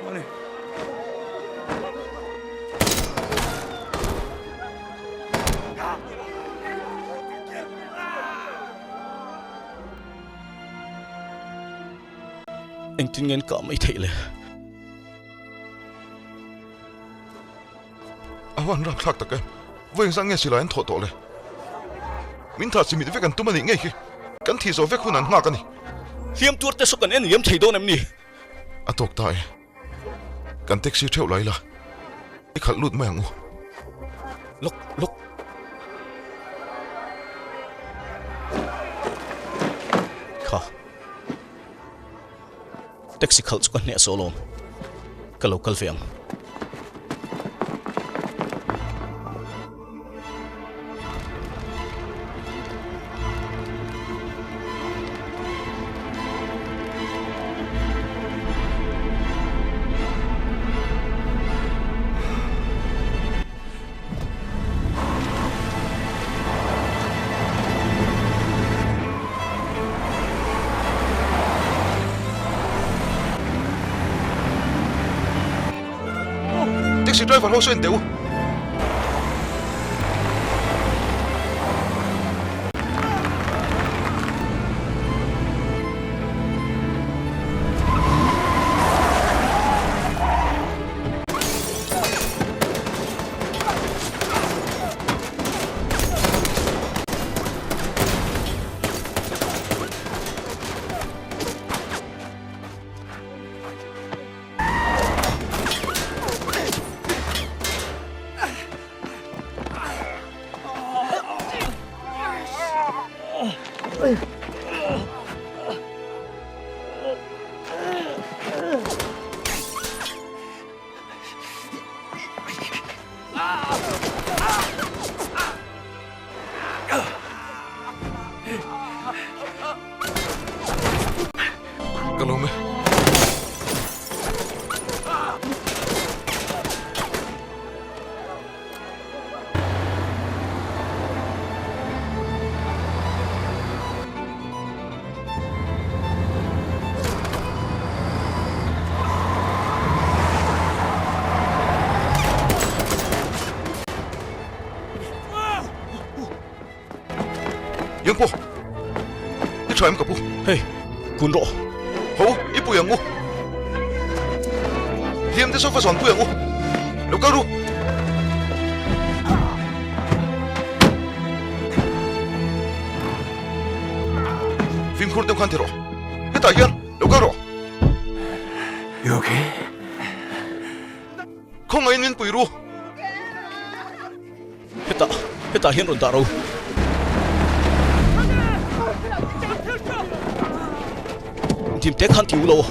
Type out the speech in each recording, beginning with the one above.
Mani. Anh tin nghe cả mấy thầy lệ. Awan rak thak tak em. Veng sang nghe sila en tho to le. Min tha simit ve kan tumani nge ki. Kan thi zo ve khunan nga kan ni. Hiam tuar te sokan en hiam thầy don em ni. Atok tai. Kan taxi theu lai la. I khal lut ma ngu. Lok. Kha. Taxi khal sokan ne solom. Ka local fiang. Taxi driver ho sen deu. Kalau me. Yang po. Ni try em ka po. Hey, kun ro. Ho, ipu yang ngu. Liam de sofa son pu yang ngu. Lo ka ru. Vim khur dem khan thero. Heta hian, lo ka ro. You okay? Khong ai nin pui ru. Heta hian ron ta ro. Tim tek han tiu lo.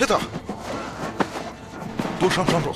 Heta. Tu sam ro.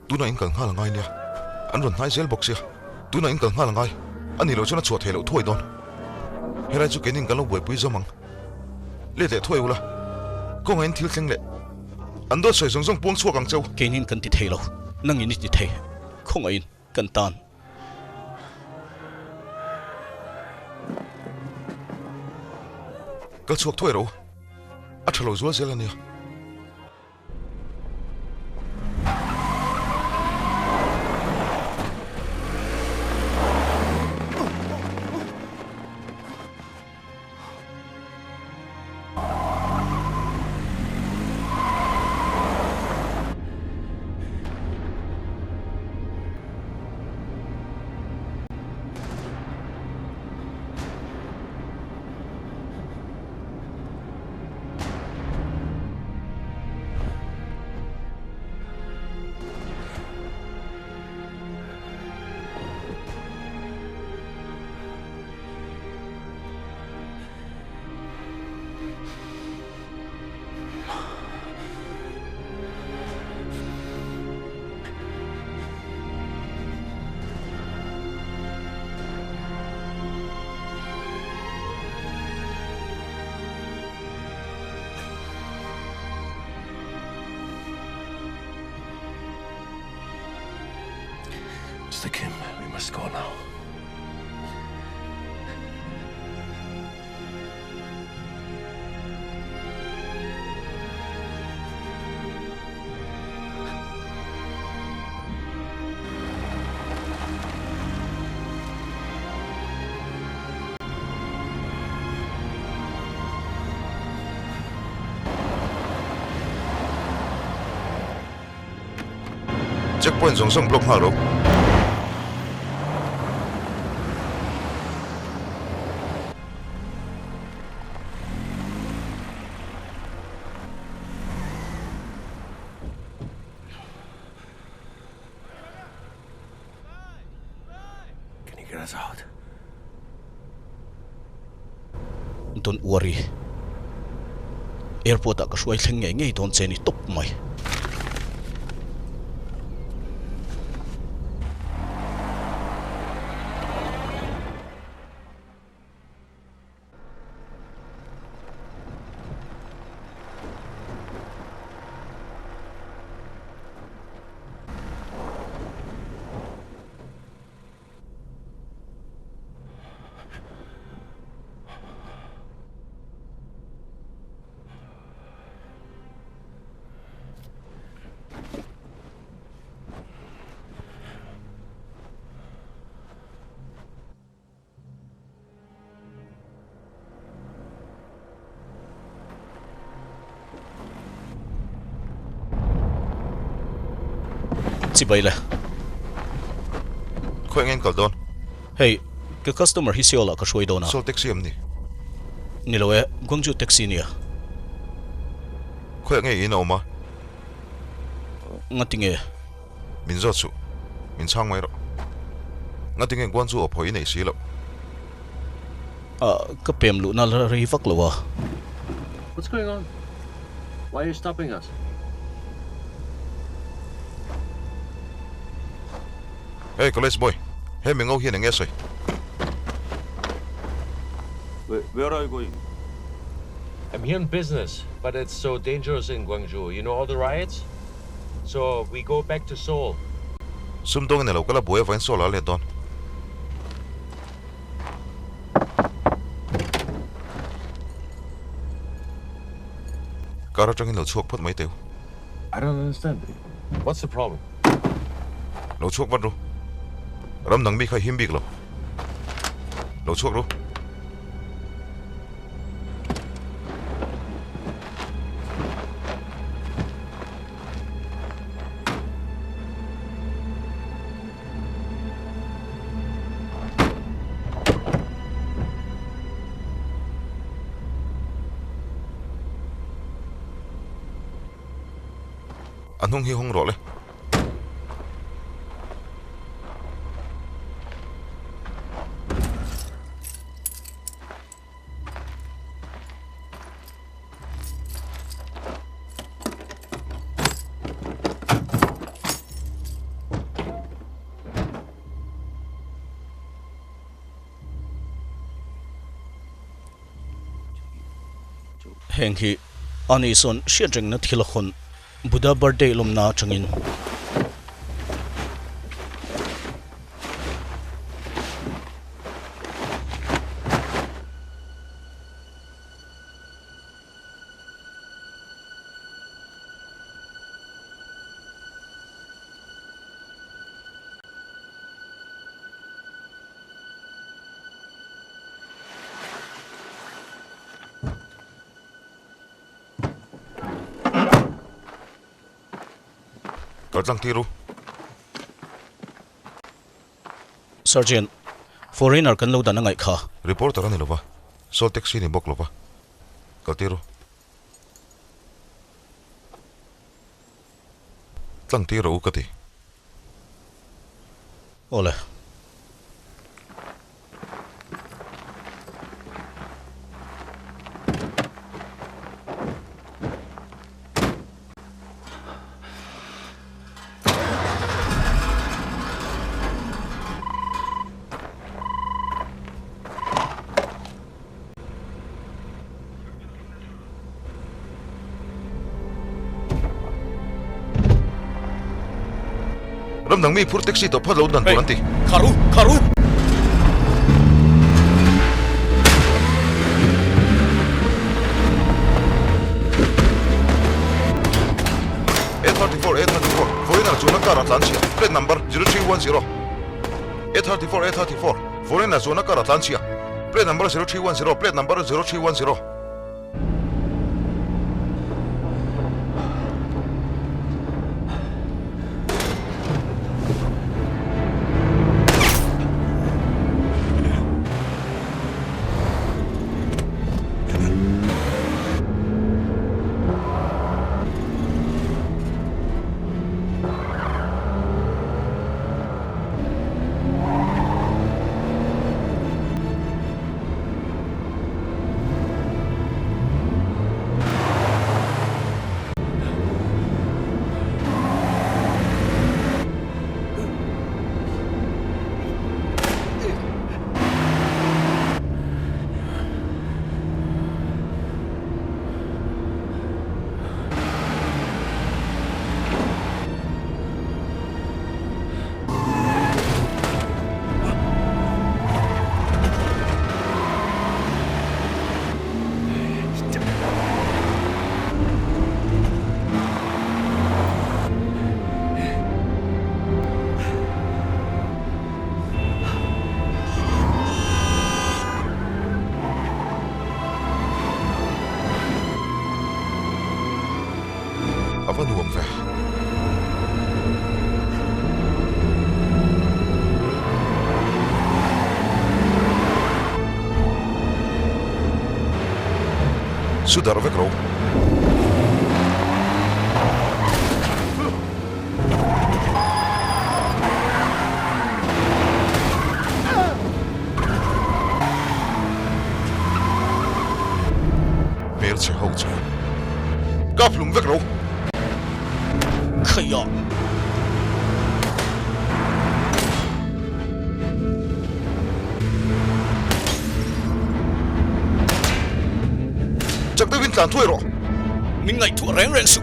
tuna in kal hal ngai nia an ron hai zel box ya tuna in kal hal ngai ani lo chona chuat helo thoi don helai chu kenin kalo boi pui zomang le le thoi ula ko ngain thil thleng le an do soi zong puang chuak ang chau kenin kan ti thei lo nang in ti thei khong in kan tan kal chuak thoi ro a thalo zual zel ania Mr. Kim, we must go now. checkpoint zong block halo Can you get us out? Don't worry. Airport ka shuai thleng nge nge don cheni top mai. Sibaila. khoi ngen kal don Hey, ke customer hi siola ka shuai dona. sol taxi am ni Niloe Gwangju taxi nia. khoi nge in oma Ngatinge min zo chu min chang mai ro ngating ngwan chu opoi nei si lo ka pem lu na ri vak lowa. What's going on? Why are you stopping us? hey college boy hey mình ngâu hiền nghe soi Where are you going? I'm here in business, but it's so dangerous in Gwangju. You know all the riots? So we go back to Seoul. sum dong ne lo kala boy vain so la le don kara tang lo chuak phat mai teu I don't understand. What's the problem? lo chuak bat ro ram nang bi khai him bik lo chuak ro anh hong hi hong ro le heng hi ani son shiatring na thilkhon buddha birthday lomna changin Lang tiro. Sergeant foreigner kan lo dan ngai kha Reporter ani lova. Sol taxi ni bok lova. Kaltiro. Lang tiro ukati. ole Ram nang mi pur taxi to phalo dan turanti. kharu 834. Foreigner zona kar Atlantia. Plate number 0310. 834. Foreigner zona kar Atlantia. Plate number 0310. Plate number 0310. Apa nuam fe? Sudah rovek row. Merce houtje. Kaplum vek row. khaya Chắc tới viên tàn thôi rồi. min ngai thu reng su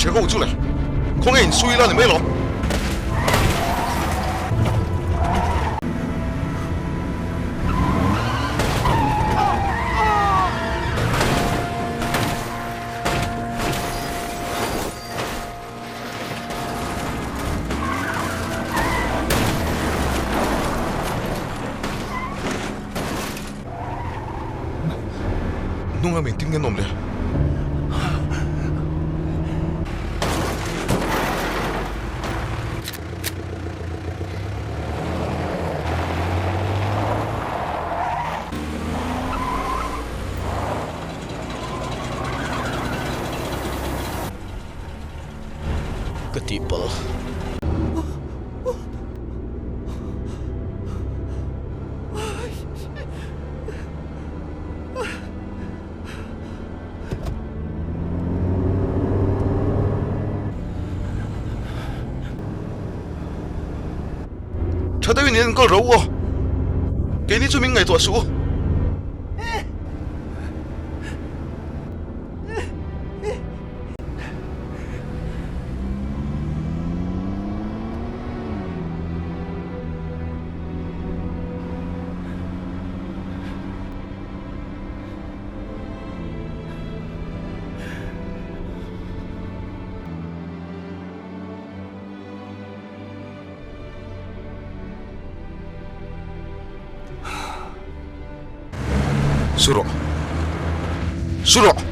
Chỉ hậu chú này, không ai suy ra thì mấy lắm. Nung là mình tin nghe nôm đấy. tipal cha dai ni ko ro wo ke ni chu ming ngai to su Suro.